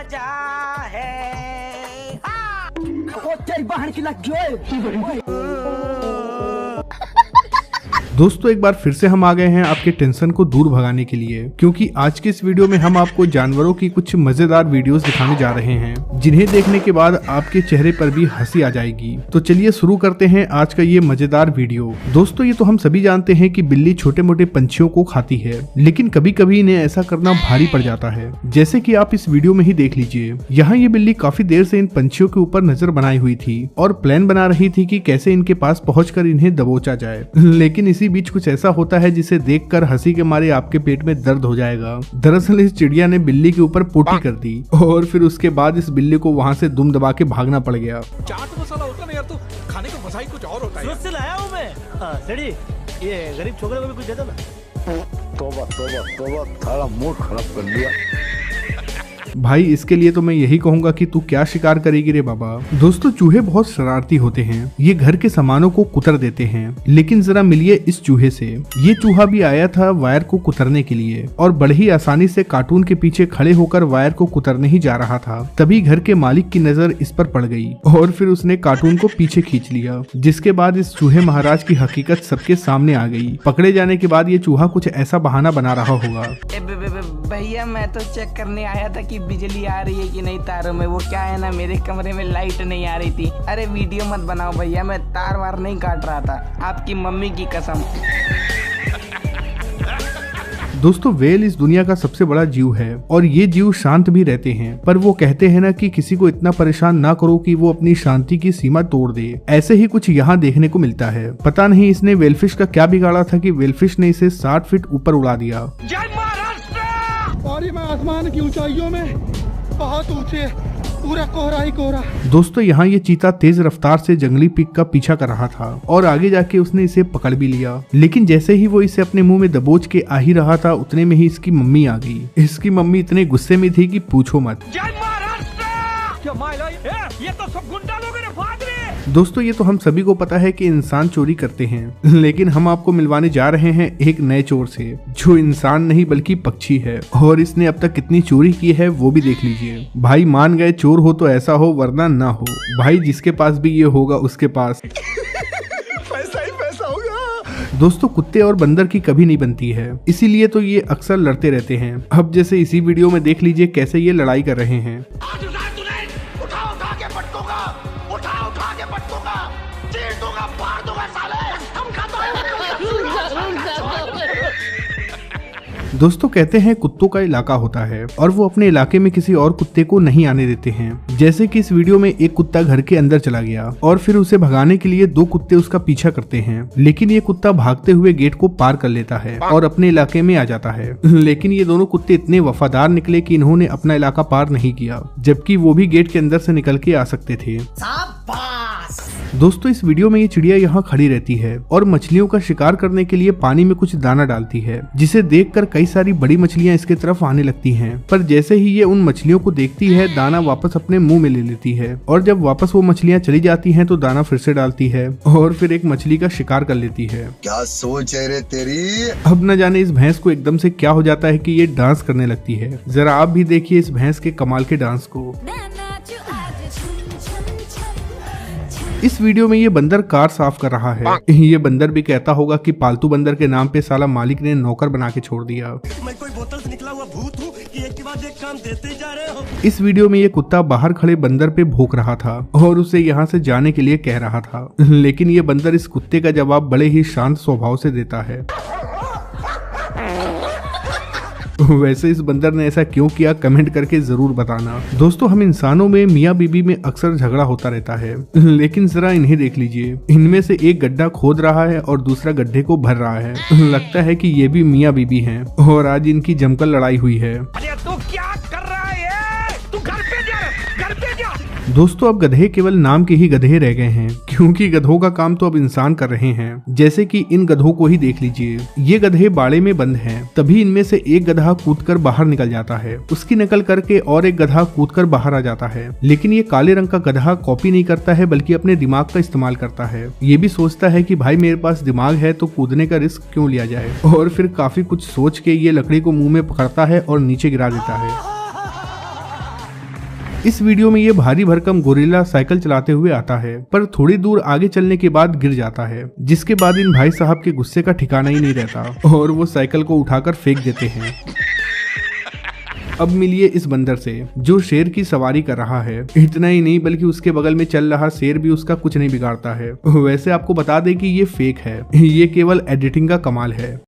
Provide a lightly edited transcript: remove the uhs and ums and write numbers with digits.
मजा है। ओ तेरी बहन की लग दोस्तों एक बार फिर से हम आ गए हैं आपके टेंशन को दूर भगाने के लिए, क्योंकि आज के इस वीडियो में हम आपको जानवरों की कुछ मजेदार वीडियोस दिखाने जा रहे हैं जिन्हें देखने के बाद आपके चेहरे पर भी हंसी आ जाएगी। तो चलिए शुरू करते हैं आज का ये मजेदार वीडियो। दोस्तों ये तो हम सभी जानते हैं कि बिल्ली छोटे मोटे पंछियों को खाती है, लेकिन कभी कभी इन्हें ऐसा करना भारी पड़ जाता है, जैसे कि आप इस वीडियो में ही देख लीजिए। यहाँ ये बिल्ली काफी देर से इन पंछियों के ऊपर नजर बनाई हुई थी और प्लान बना रही थी कि कैसे इनके पास पहुंचकर इन्हें दबोचा जाए, लेकिन इसी बीच कुछ ऐसा होता है जिसे देखकर हंसी के मारे आपके पेट में दर्द हो जाएगा। दरअसल इस चिड़िया ने बिल्ली के ऊपर पोटी कर दी और फिर उसके बाद इस बिल्ली को वहाँ से दुम दबा के भागना पड़ गया। चाट मसाला होता ना यार, तो खाने का मजा ही कुछ और होता है। सूरत से लाया हूँ मैं। सेठी, ये गरीब छोकरे को भी कुछ दे दो ना। तोबा तोबा तोबा, थारा मूड खराब कर लिया। भाई इसके लिए तो मैं यही कहूंगा कि तू क्या शिकार करेगी रे बाबा। दोस्तों चूहे बहुत शरारती होते हैं, ये घर के सामानों को कुतर देते हैं, लेकिन जरा मिलिए इस चूहे से। ये चूहा भी आया था वायर को कुतरने के लिए और बड़े ही आसानी से कार्टून के पीछे खड़े होकर वायर को कुतरने ही जा रहा था। तभी घर के मालिक की नजर इस पर पड़ गई और फिर उसने कार्टून को पीछे खींच लिया, जिसके बाद इस चूहे महाराज की हकीकत सबके सामने आ गई। पकड़े जाने के बाद ये चूहा कुछ ऐसा बहाना बना रहा होगा। भैया मैं तो चेक करने आया था कि बिजली आ रही है कि नहीं तारों में। वो क्या है ना, मेरे कमरे में लाइट नहीं आ रही थी। अरे वीडियो मत बनाओ भैया, मैं तार वार नहीं काट रहा था, आपकी मम्मी की कसम। दोस्तों वेल इस दुनिया का सबसे बड़ा जीव है और ये जीव शांत भी रहते हैं, पर वो कहते हैं ना कि किसी को इतना परेशान ना करो कि वो अपनी शांति की सीमा तोड़ दे। ऐसे ही कुछ यहाँ देखने को मिलता है। पता नहीं इसने वेलफिश का क्या बिगाड़ा था कि वेलफिश ने इसे 60 फीट ऊपर उड़ा दिया। और मैं आसमान की ऊंचाइयों में बहुत ऊंचे, पूरा कोहरा ही कोहरा। दोस्तों यहाँ ये चीता तेज रफ्तार से जंगली पिग का पीछा कर रहा था और आगे जाके उसने इसे पकड़ भी लिया, लेकिन जैसे ही वो इसे अपने मुंह में दबोच के आ ही रहा था उतने में ही इसकी मम्मी आ गई। इसकी मम्मी इतने गुस्से में थी कि पूछो मत। ये तो सब गुंडा लोग हैं, भाग रहे। दोस्तों ये तो हम सभी को पता है कि इंसान चोरी करते हैं, लेकिन हम आपको मिलवाने जा रहे हैं एक नए चोर से जो इंसान नहीं बल्कि पक्षी है, और इसने अब तक कितनी चोरी की है वो भी देख लीजिए। भाई मान गए चोर हो तो ऐसा हो, वरना ना हो। भाई जिसके पास भी ये होगा उसके पास पैसा ही पैसा होगा। दोस्तों कुत्ते और बंदर की कभी नहीं बनती है, इसीलिए तो ये अक्सर लड़ते रहते हैं। अब जैसे इसी वीडियो में देख लीजिए कैसे ये लड़ाई कर रहे हैं। दोस्तों कहते हैं कुत्तों का इलाका होता है और वो अपने इलाके में किसी और कुत्ते को नहीं आने देते हैं। जैसे कि इस वीडियो में एक कुत्ता घर के अंदर चला गया और फिर उसे भगाने के लिए 2 कुत्ते उसका पीछा करते हैं, लेकिन ये कुत्ता भागते हुए गेट को पार कर लेता है और अपने इलाके में आ जाता है। लेकिन ये दोनों कुत्ते इतने वफादार निकले कि इन्होंने अपना इलाका पार नहीं किया, जबकि वो भी गेट के अंदर से निकल के आ सकते थे। दोस्तों इस वीडियो में ये चिड़िया यहाँ खड़ी रहती है और मछलियों का शिकार करने के लिए पानी में कुछ दाना डालती है, जिसे देखकर कई सारी बड़ी मछलियाँ इसके तरफ आने लगती हैं। पर जैसे ही ये उन मछलियों को देखती है, दाना वापस अपने मुंह में ले लेती है और जब वापस वो मछलियाँ चली जाती हैं तो दाना फिर से डालती है और फिर एक मछली का शिकार कर लेती है। क्या सोच है रे तेरी। अब न जाने इस भैंस को एकदम से क्या हो जाता है कि ये डांस करने लगती है। जरा आप भी देखिए इस भैंस के कमाल के डांस को। इस वीडियो में ये बंदर कार साफ कर रहा है। ये बंदर भी कहता होगा कि पालतू बंदर के नाम पे साला मालिक ने नौकर बना के छोड़ दिया। मैं कोई बोतल से निकला हुआ भूत हूँ कि एक के बाद एक काम देते जा रहे हो। इस वीडियो में ये कुत्ता बाहर खड़े बंदर पे भौंक रहा था और उसे यहाँ से जाने के लिए कह रहा था, लेकिन ये बंदर इस कुत्ते का जवाब बड़े ही शांत स्वभाव से देता है। वैसे इस बंदर ने ऐसा क्यों किया कमेंट करके जरूर बताना। दोस्तों हम इंसानों में मियाँ बीबी में अक्सर झगड़ा होता रहता है, लेकिन जरा इन्हें देख लीजिए। इनमें से एक गड्ढा खोद रहा है और दूसरा गड्ढे को भर रहा है। लगता है कि ये भी मियाँ बीबी हैं और आज इनकी जमकर लड़ाई हुई है। अरे तू क्या कर रहा है? तू घर पे जा, घर पे जा। दोस्तों अब गधे केवल नाम के ही गधे रह गए हैं, क्योंकि गधों का काम तो अब इंसान कर रहे हैं। जैसे कि इन गधों को ही देख लीजिए। ये गधे बाड़े में बंद हैं, तभी इनमें से एक गधा कूदकर बाहर निकल जाता है, उसकी नकल करके और एक गधा कूदकर बाहर आ जाता है। लेकिन ये काले रंग का गधा कॉपी नहीं करता है, बल्कि अपने दिमाग का इस्तेमाल करता है। ये भी सोचता है कि भाई मेरे पास दिमाग है तो कूदने का रिस्क क्यों लिया जाए, और फिर काफी कुछ सोच के ये लकड़ी को मुंह में पकड़ता है और नीचे गिरा देता है। इस वीडियो में ये भारी भरकम गोरिल्ला साइकिल चलाते हुए आता है, पर थोड़ी दूर आगे चलने के बाद गिर जाता है, जिसके बाद इन भाई साहब के गुस्से का ठिकाना ही नहीं रहता और वो साइकिल को उठाकर फेंक देते हैं। अब मिलिए इस बंदर से जो शेर की सवारी कर रहा है। इतना ही नहीं बल्कि उसके बगल में चल रहा शेर भी उसका कुछ नहीं बिगाड़ता है। वैसे आपको बता दें कि ये फेक है, ये केवल एडिटिंग का कमाल है।